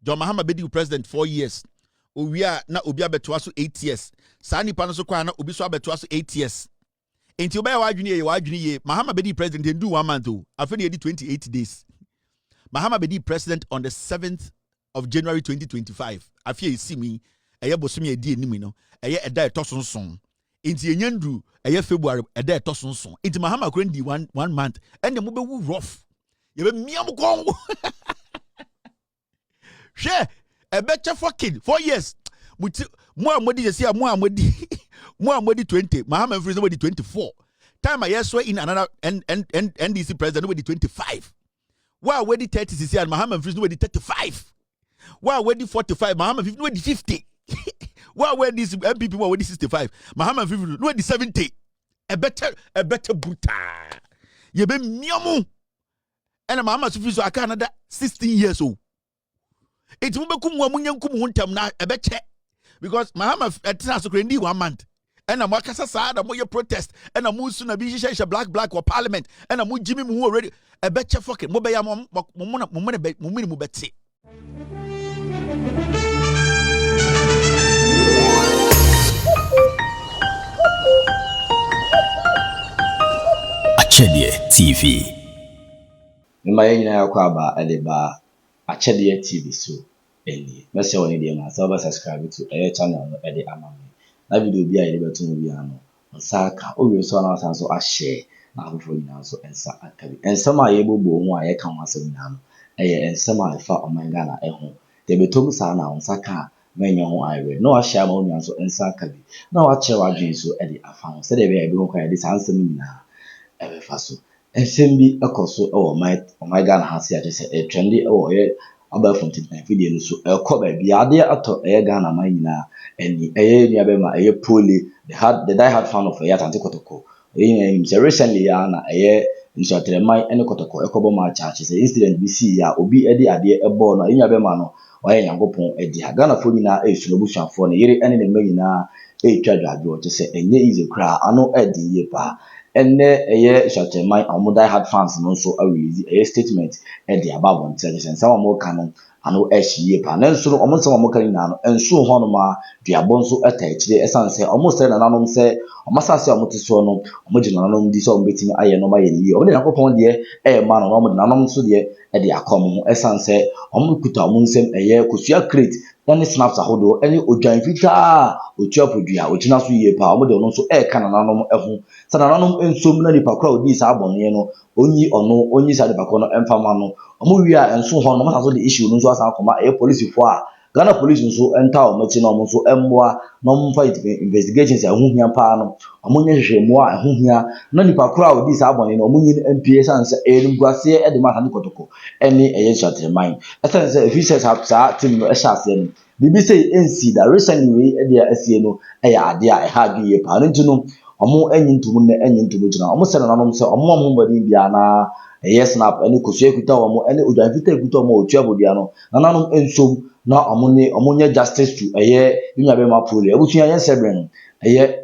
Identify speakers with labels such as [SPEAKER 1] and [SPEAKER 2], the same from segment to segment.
[SPEAKER 1] John Mahama bedi president 4 years. Owia na obi abetoa so 8 years. Saa nipa no so kwa na obi so abetoa so 8 years. Enti oba ya wadwene ye Mahama bedi president and do 1 month o. Afeni edi 28 days. Mahama bedi president on the 7th of January 2025. Afia esi mi eye bosumi edi enimi no. Eye eda etosonson. Enti enyandru eye February eda etosonson. Enti Mahama kwendi 1 month. Ende mo be wu rough. Ye be miam kon. She ebeche fucking 4 years. Mo amodi je say mo amodi 20. Mahama free somebody 24. Time I swear in another NDC president nobody 25. Why we 30 CC and Mahama free nobody 35. Why we 45 Mahama 50 nobody 50. Why we this MPP why we 65. Mahama free nobody 70. A better buta. Ye be miamu. And Mahama free so aka another 16 years old. It will become one time now a better because Mahama at so 1 month. And I'm wakasa sad, I'm your protest, and I'm soon a bisha black or parliament, and I'm Jimmy who already a better fucking mobile mummy betty.
[SPEAKER 2] AKYEDIE TV.
[SPEAKER 3] Mmayenya yakwaba eleba AKYEDIE TV so eni. Mese woni dey ma subscribe to channel no ede amame. Na video bi a yele beto no bi ano. Nsaka owie so na asan so a share na afofo nyina so ensa akabi. Ensem a yebobo ho a ye kan wasem nyina no. Eye ensem a fa omanga na eho. Te betom sa na nsaka menya ho aywe. No a share ma onua so ensa akabi. Na wa che wadwen so ede afa ho. Se de be a bi ho kwa ede sansem nyina ebe fa so. Ensem bi ekoso my Ghana hase a se e trendy ye aba fontin video no so ekọ ba bi ade ato Ghana man nyina eni nua be ma poli the die hard fan of Asante Kotoko recently ya na nsuatreman ene Kotoko ekobo ma church se incident bi si ya obi ade ade ebo no nua be ma no waye Nyankopon edi Ghana fo nyina esulo busuafo no yere ene ne nyina etwa dwadwo te se enye easy kra ano edi ye pa ene nsuatreman die hard fans no so release statement edi ababo ntse se nsa mo kanu ano ehye pa na nso omo nse mo kan na no enso ho no ma duabo nso etachire esanse omo se na nanom se omo sase omo tiso no omo gina nanom di so omo betimi aye no ma ye ni omo de Yakopon de ma no omo de nanom so de de Akomamu esanse omo kuta omo nsem kosua crate na snaps ahodo ene odwan fita otuapodua ogina so ye pa omo de no so ka na nanom eho sa na nanom ensom na nipa kra odi sa abonye no onyi sa de pakọ no emfama no omo wi a enso ho no ma so de issue no so asa akoma police fo a Ghana police nso enta o machi na omo so emboa na omo fight investigations a huhia pa no omo nye hwehwemu a huhia na nipa kra odi sa abonye no omo nyi MPA sanse enugwase e de ma Asante Kotoko ene nsuatreman esanse if you say sa team no sha ase no bibi say NC that recently we e de asie no ade a ha adwie pa no ntino omo enyintum ne enyintum gina omo se na nanom se omo mbodi bia na snap ene kosua kuta omo ene odwan fita kuta omo otuabodua no na nanom ensom na omo nye justice to nua be ma poli abusua ye sebren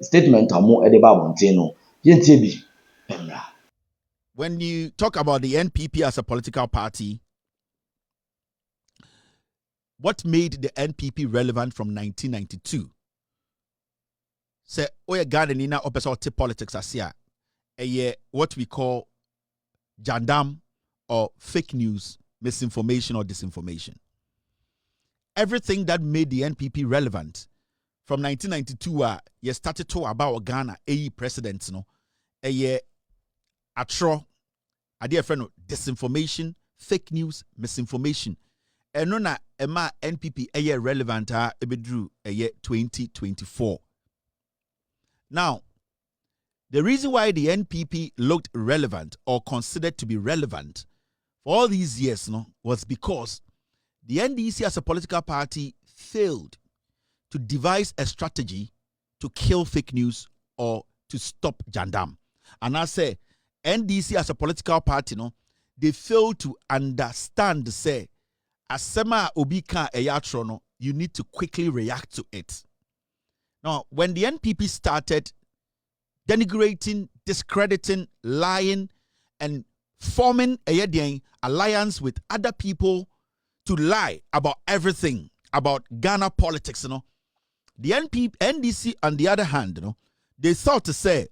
[SPEAKER 3] statement omo ede ba bonte no yentie bi emra.
[SPEAKER 1] When you talk about the NPP as a political party, what made the NPP relevant from 1992? Say, oye Ghana ni na opesa oti politics asia. What we call jandam or fake news, misinformation or disinformation. Everything that made the NPP relevant from 1992, you started to about Ghana, presidents, no, atro, dear friend, disinformation, fake news, misinformation. And no ema NPP relevant ebedru 2024. Now, the reason why the NPP looked relevant or considered to be relevant for all these years was because the NDC as a political party failed to devise a strategy to kill fake news or to stop jandam. And I say, NDC as a political party, they failed to understand, say, asema obika eyatro, you need to quickly react to it. Now, when the NPP started denigrating, discrediting, lying, and forming a alliance with other people to lie about everything, about Ghana politics, you know. The NDC, on the other hand, you know, they thought to say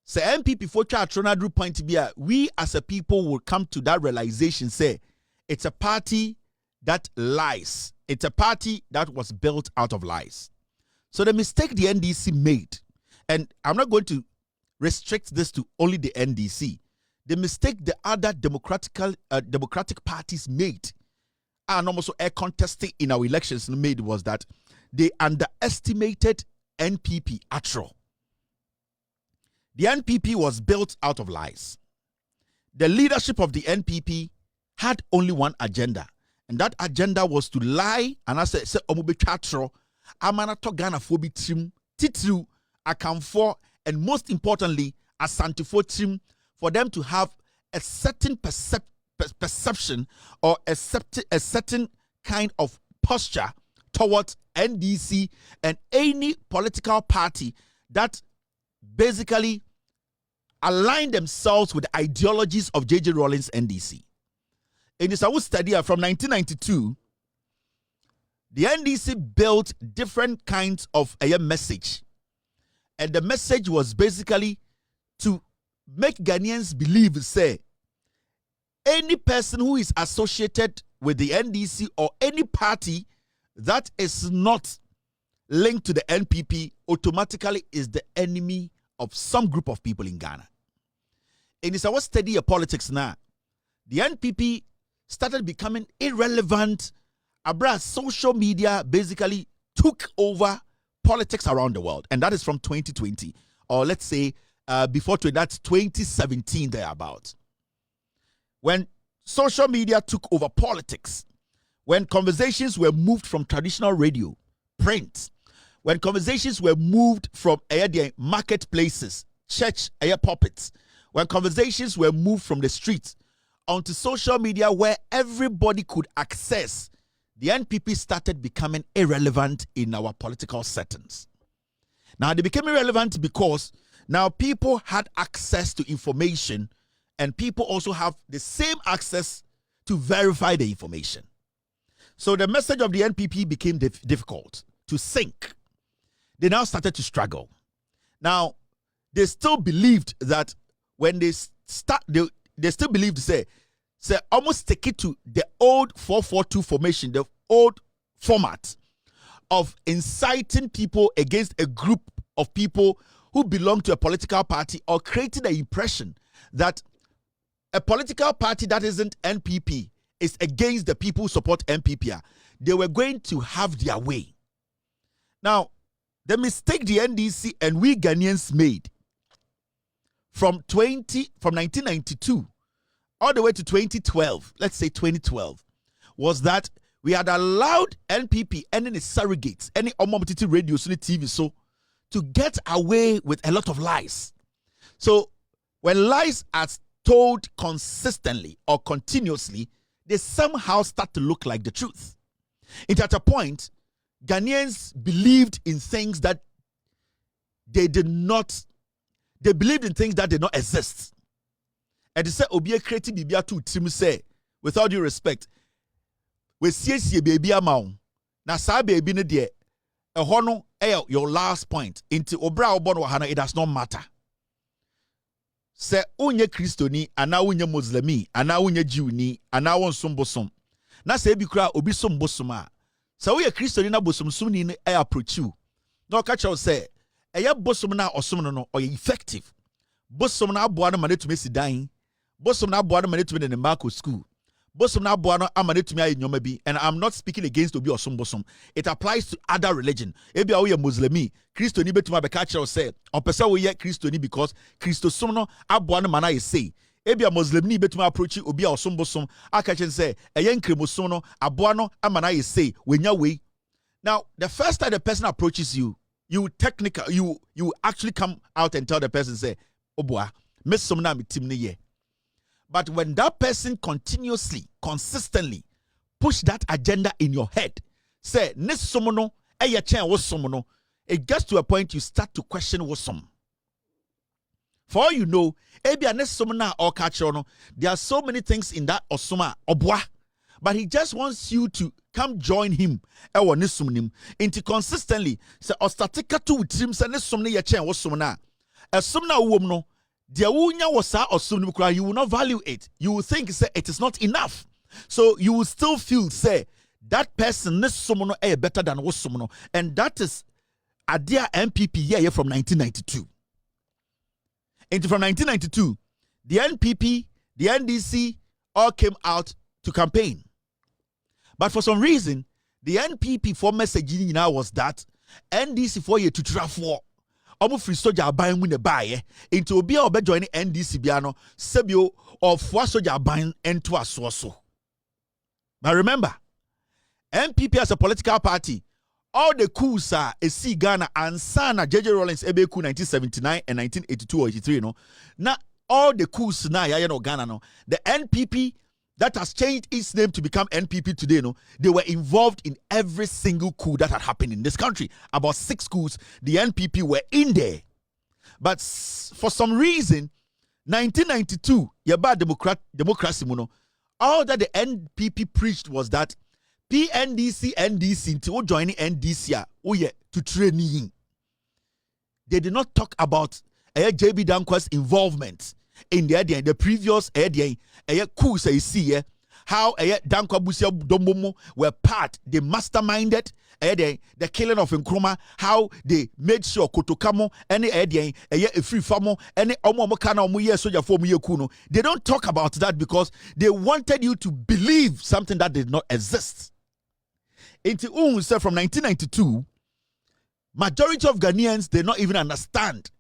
[SPEAKER 1] NPP for Tronadru point to be we as a people will come to that realization, say it's a party that lies. It's a party that was built out of lies. So the mistake the NDC made, and I'm not going to restrict this to only the NDC, the mistake the other democratic parties made, and also a contesting in our elections made, was that they underestimated NPP at all. The NPP was built out of lies. The leadership of the NPP had only one agenda, and that agenda was to lie. And I said, "Omubetratro, amanato Ghana fobi trim, titru, akamfor, and most importantly, asantifo trim, for them to have a certain perception or a certain kind of posture towards NDC and any political party that basically align themselves with the ideologies of J.J. Rawlings NDC. In this study from 1992, the NDC built different kinds of a message. And the message was basically to make Ghanaians believe, say, any person who is associated with the NDC or any party that is not linked to the NPP automatically is the enemy of some group of people in Ghana. In this our study of politics now, the NPP started becoming irrelevant. Abra social media basically took over politics around the world, and that is from 2020, or let's say before that's 2017 thereabouts. When social media took over politics, when conversations were moved from traditional radio, print, when conversations were moved from marketplaces, church, pulpits, when conversations were moved from the streets onto social media where everybody could access, the NPP started becoming irrelevant in our political settings. Now, they became irrelevant because now people had access to information, and people also have the same access to verify the information. So the message of the NPP became difficult to sync. They now started to struggle. Now, they still believed that when they still believed, say almost stick it to the old 442 formation, the old format of inciting people against a group of people who belong to a political party, or creating the impression that a political party that isn't NPP is against the people who support NPP. They were going to have their way. Now, the mistake the NDC and we Ghanaians made from 1992 all the way to 2012, let's say 2012, was that we had allowed NPP and any surrogates, any omomotiti radio, TV, so to get away with a lot of lies. So when lies are told consistently or continuously, they somehow start to look like the truth. It's at a point, Ghanaians believed in things that they believed in things that did not exist. And they said, Obia creative bibia to Tim say, with all due respect, we see baby amount. Na sa baby ne de a hono your last point. Into Obra Obon Wahana, it does not matter. Say unye Christoni, ana unye Muslimi, ana unye Jewni, ana won sumbosom. Na say bi kra obi sombosoma. So we Christoni na bosom sumni ne approach you. No catch us say, eya bosom na osum no or effective. Bosom na aboa no mane to me sidan. Bosom na aboa no mane to me ne Marco school. Bosom na aboa no amane to me ayi nyoma bi. And I'm not speaking against obi osum bosom. It applies to other religion. Ebi a we Muslimi, Christoni betuma be catch us say, on pesa we Christoni because Christosum no aboa no mana say. Ebi a Muslim ni betuma approach obi a osum bosom akachen say eyen kremosom no aboa no amana say wenya we. Now, the first time the person approaches you, you actually come out and tell the person, say, Oboa, miss some na mitim ni ye. But when that person continuously, consistently push that agenda in your head, say, nis somono, eye chen was somono, it gets to a point you start to question what's some. For all you know, there are so many things in that osuma obwa. but he just wants you to come join him. Ewo ne som nim. Inti consistently, se ostatika to witrim se ne som ne ye chen wo som na. E som na wo no, dia wunya wo sa osom nim kura, you will not value it. You will think say it is not enough. So you will still feel say that person ne som no e better than wo som no. And that is Adia NPP yeah from 1992. Into from 1992, the NPP, the NDC all came out to campaign. But for some reason, the NPP for messaging now was that NDC for you to travel. Omo free soldier buying when buy into obi obe join NDC biano sebio of for soldier buying into asoso. But remember, NPP as a political party, all the coups are a see Ghana and Sana JJ Rawlings Ebeku 1979 and 1982 or 83, no. Now all the coups now ya no Ghana no. The NPP that has changed its name to become NPP today, no, they were involved in every single coup that had happened in this country. About 6 coups, the NPP were in there. But for some reason, 1992, yaba democracy, mono, all that the NPP preached was that PNDC, NDC, until joining NDC, to training. They did not talk about JB Dankwa's involvement in the previous coups you see how Dankwa Busia Dombomo were part, they masterminded the killing of Nkrumah, how they made sure Kotokamo any a free farmer any omomokana omuye soja for kuno. They don't talk about that because they wanted you to believe something that did not exist. Into from 1992, majority of Ghanaians did not even understand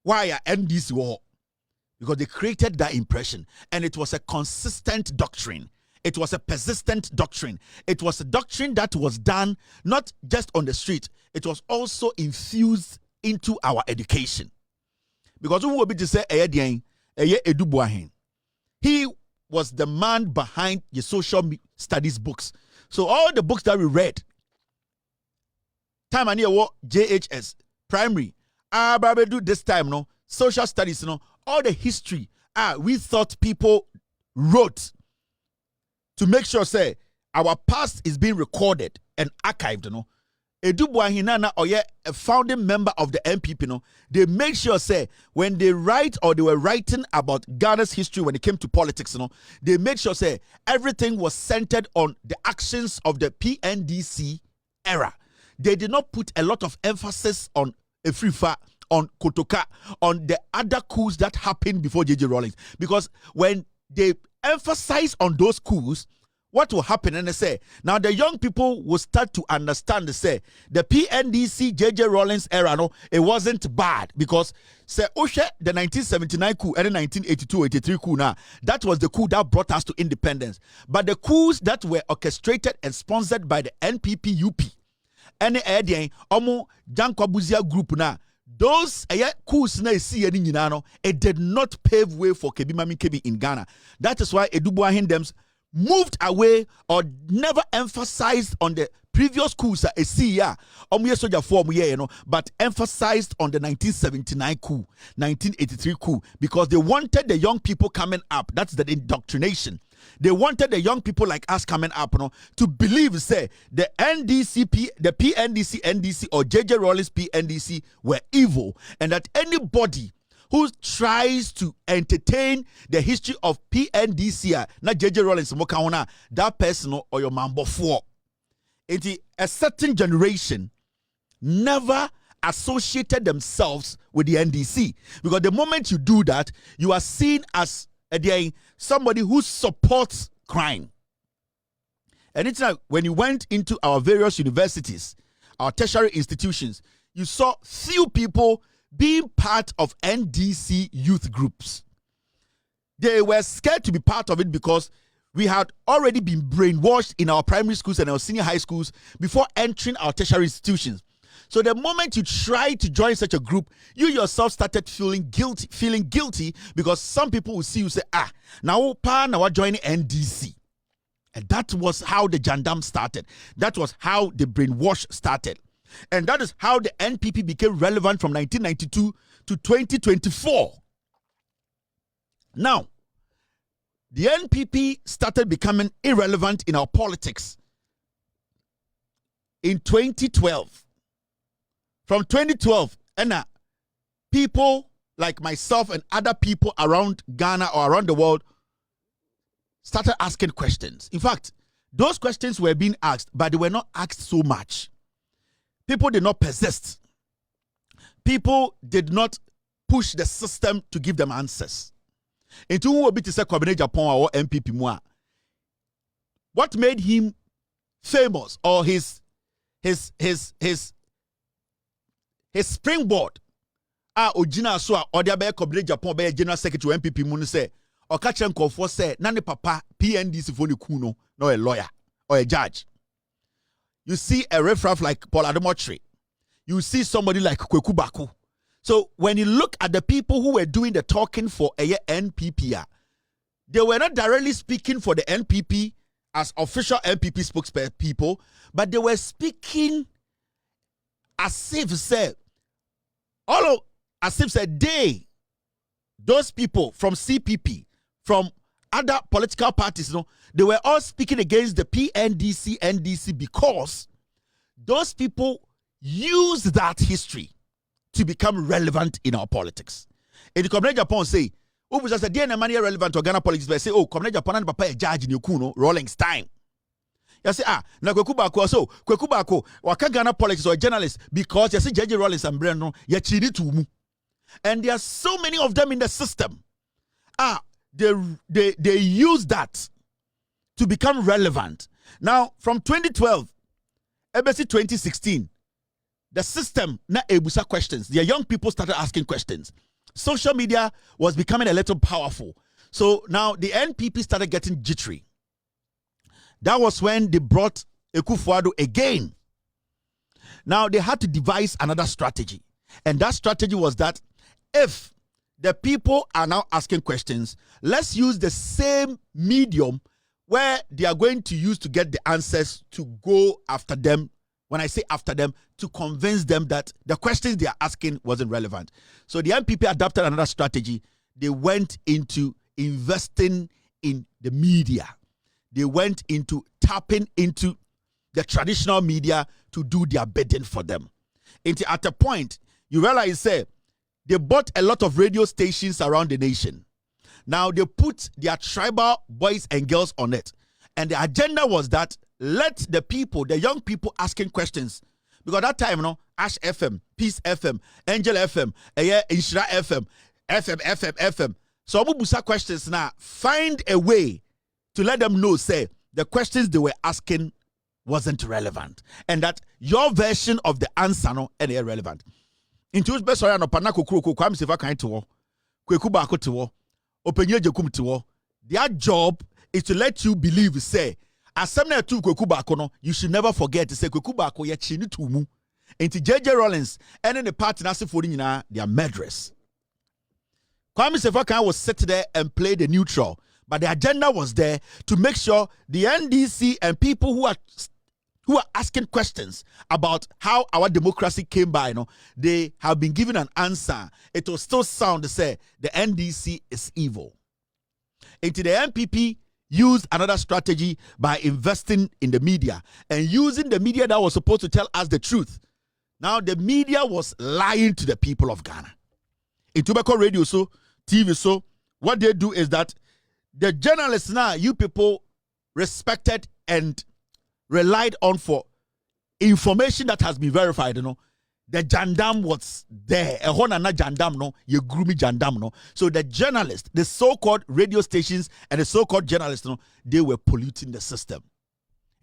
[SPEAKER 1] why NDC war, because they created that impression, and it was a consistent doctrine. It was a persistent doctrine. It was a doctrine that was done not just on the street, it was also infused into our education. Because who will be to say he was the man behind the social studies books. So all the books that we read, time and year what JHS, primary, do this time, no, social studies, no, all the history, we thought people wrote to make sure, say, our past is being recorded and archived, you know. Edubwa Hinana Oye, a founding member of the NPP, you know, they made sure, say, when they write or they were writing about Ghana's history when it came to politics, you know, they made sure, say, everything was centered on the actions of the PNDC era. They did not put a lot of emphasis on Efrifa, on Kotoka, on the other coups that happened before JJ Rawlings. Because when they emphasize on those coups, what will happen? And they say, now the young people will start to understand, they say, the PNDC, JJ Rawlings era, no, it wasn't bad. Because, say, the 1979 coup and the 1982-83 coup, now, that was the coup that brought us to independence. But the coups that were orchestrated and sponsored by the NPP UP, and the Omo Jankwabuzia group, now, those coups na see it did not pave way for Kebi Mami Kebi in Ghana. That is why Edubwa Hindems moved away or never emphasized on the previous coups but emphasized on the 1979 coup, 1983 coup, because they wanted the young people coming up. That's the indoctrination. They wanted the young people like us coming up, to believe, say, the NDCP, the PNDC, NDC, or JJ Rawlings PNDC were evil, and that anybody who tries to entertain the history of PNDC, not JJ Rawlings, that person or your man before. A certain generation never associated themselves with the NDC, because the moment you do that, you are seen as somebody who supports crime. And it's like when you went into our various universities, our tertiary institutions, you saw few people being part of NDC youth groups. They were scared to be part of it because we had already been brainwashed in our primary schools and our senior high schools before entering our tertiary institutions. So the moment you try to join such a group, you yourself started feeling guilty because some people will see you say, now we're joining NDC. And that was how the Jandam started. That was how the brainwash started. And that is how the NPP became relevant from 1992 to 2024. Now, the NPP started becoming irrelevant in our politics in 2012. From 2012, and people like myself and other people around Ghana or around the world started asking questions. In fact, those questions were being asked, but they were not asked so much. People did not persist. People did not push the system to give them answers. Into who will be to say Japan or NPP moi. What made him famous or his springboard? Ojina so or the be Japan be general secretary NPP mu say or catch for say nani papa PNDC for kuno no a lawyer or a judge. You see a riffraff like Paul Ademotre. You see somebody like Kweku Baku. So when you look at the people who were doing the talking for a NPP, they were not directly speaking for the NPP as official NPP spokespeople, but they were speaking as if said, those people from CPP, from other political parties, they were all speaking against the PNDC, NDC because those people use that history to become relevant in our politics. In the Community Japan say, who was just a DNA money relevant to Ghana politics, but say, oh, Community Japan and Papa a judge in Yukuno, Rawlings time. You say, na Kwekubako, so Kwekubako, waka Ghana politics or a journalist, because you see J.J. Rawlings and Breno, you chini tumu. And there are so many of them in the system. They use that to become relevant. Now, from 2012, ABC 2016, the system na ebusa questions. The young people started asking questions. Social media was becoming a little powerful. So now the NPP started getting jittery. That was when they brought Ekufuado again. Now they had to devise another strategy. And that strategy was that if the people are now asking questions, let's use the same medium where they are going to use to get the answers to go after them. When I say after them, to convince them that the questions they are asking wasn't relevant. So the NPP adopted another strategy. They went into investing in the media. They went into tapping into the traditional media to do their bidding for them. At a point, you realize, say, they bought a lot of radio stations around the nation. Now they put their tribal boys and girls on it. And the agenda was that let the people, the young people asking questions. Because that time, Ash FM, Peace FM, Angel FM, Nhyira FM, FM. So Abubusa questions now, find a way to let them know, say, the questions they were asking wasn't relevant. And that your version of the answer and irrelevant. Into which best no panako kruko kwam sefa kan to kweku ba to openye jekum to their job is to let you believe, say, asem na tu kweku ba no, you should never forget to say kweku ba ye chi ni tumu. Into J.J. Rawlings and the party na se for nyina they are murderers. Kwame Sefa was set there and play the neutral, but the agenda was there to make sure the NDC and people who are asking questions about how our democracy came by, they have been given an answer. It will still sound to say the NDC is evil. Into the NPP used another strategy by investing in the media and using the media that was supposed to tell us the truth. Now the media was lying to the people of Ghana. In tobacco radio, so TV, so what they do is that the journalists now, you people respected and relied on for information that has been verified, The jandam was there. A honana jandam, ye groomy jandam, So the journalists, the so-called radio stations and the so-called journalists, they were polluting the system.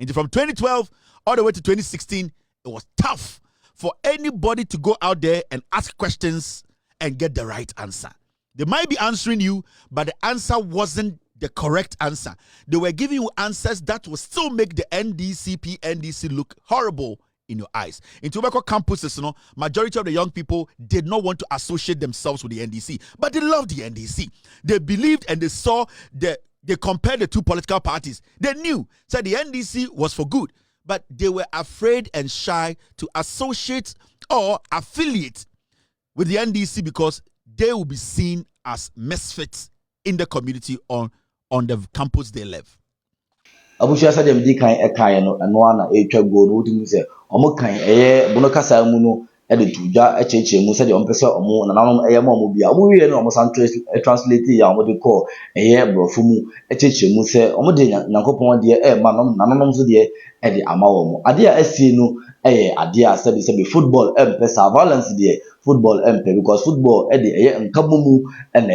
[SPEAKER 1] And from 2012 all the way to 2016, it was tough for anybody to go out there and ask questions and get the right answer. They might be answering you, but the answer wasn't the correct answer. They were giving you answers that will still make the NDC look horrible in your eyes. In tobacco campuses, majority of the young people did not want to associate themselves with the NDC, but they loved the NDC. They believed and they saw they compared the two political parties. They knew that the NDC was for good, but they were afraid and shy to associate or affiliate with the NDC because they will be seen as misfits in the community or on the campus they live.
[SPEAKER 3] Abusha said them di kan ekan no eno ana etwa go no wodi say omo kan bono kasa mu no e de tuja echeche mu say de omo pese omo nananom mo omo bia omo wie no omo san translate ya omo de call brofo mu echeche mu say omo de nyankopon de ma nananom so de e de ama wo mu ade a asie no ade a sabi football pesa violence de football because football e de nkabomu na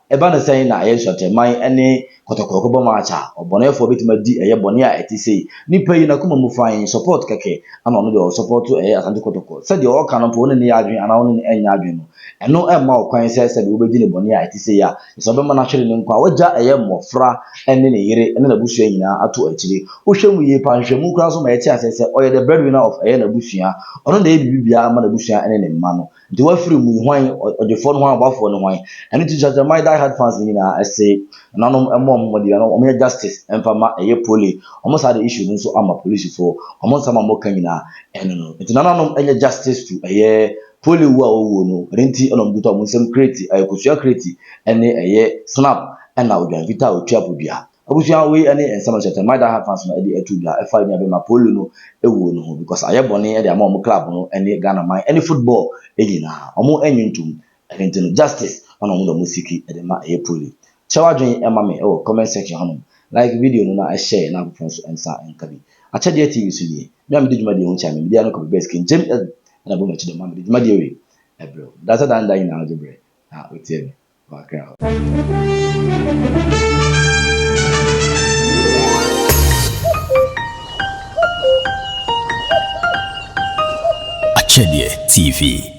[SPEAKER 3] eba na say na shoteman ene kotokoko bo macha obonefo betima di bone a etise nipa yi na Akomamu fan support keke ana ono de support asante kotoko se de o kan no ne ya adwen ana ono ne enya adwen no eno ma okwan se se de obedi ne bone a etise ya so be ma na hwere ne nkwa wagya mmofra ene ne yire ene na busua nyina ato akire wo hwemu ye pa hwemu kura so ma eti asese oye the breadwinner of na busua ono na bibia ma na busua ene ne mma no nti wa firi mu hwan odefo no hwan abafo no hwan ene ti judge my die hard fans nyina say nanom mo de no omo justice emfama poli omo sa the issue nso ama police for omo sama mo kan nyina eno no nti nanom enye justice to poli wo a owo no renti onom buto omo nsem create kusua create ene snap ena odwan vita otwa podua abusua we ene ensama chete my die hard fans no e etudua e fa nya be ma poli no ewo no because ayebone e de ama omo club no ene Ghana man any football egina omo enwintum renti no justice ono omo no musiki e de ma poli chawadwen emame comment section hono like video no na share na apon so ensa enkabi AKYEDIE TV so die me am di dwuma de ho cha me dia no ko best kin jem na bo ma chi de ma me dwuma de we bro that's that and na algebra we tell me bakra
[SPEAKER 2] AKYEDIE TV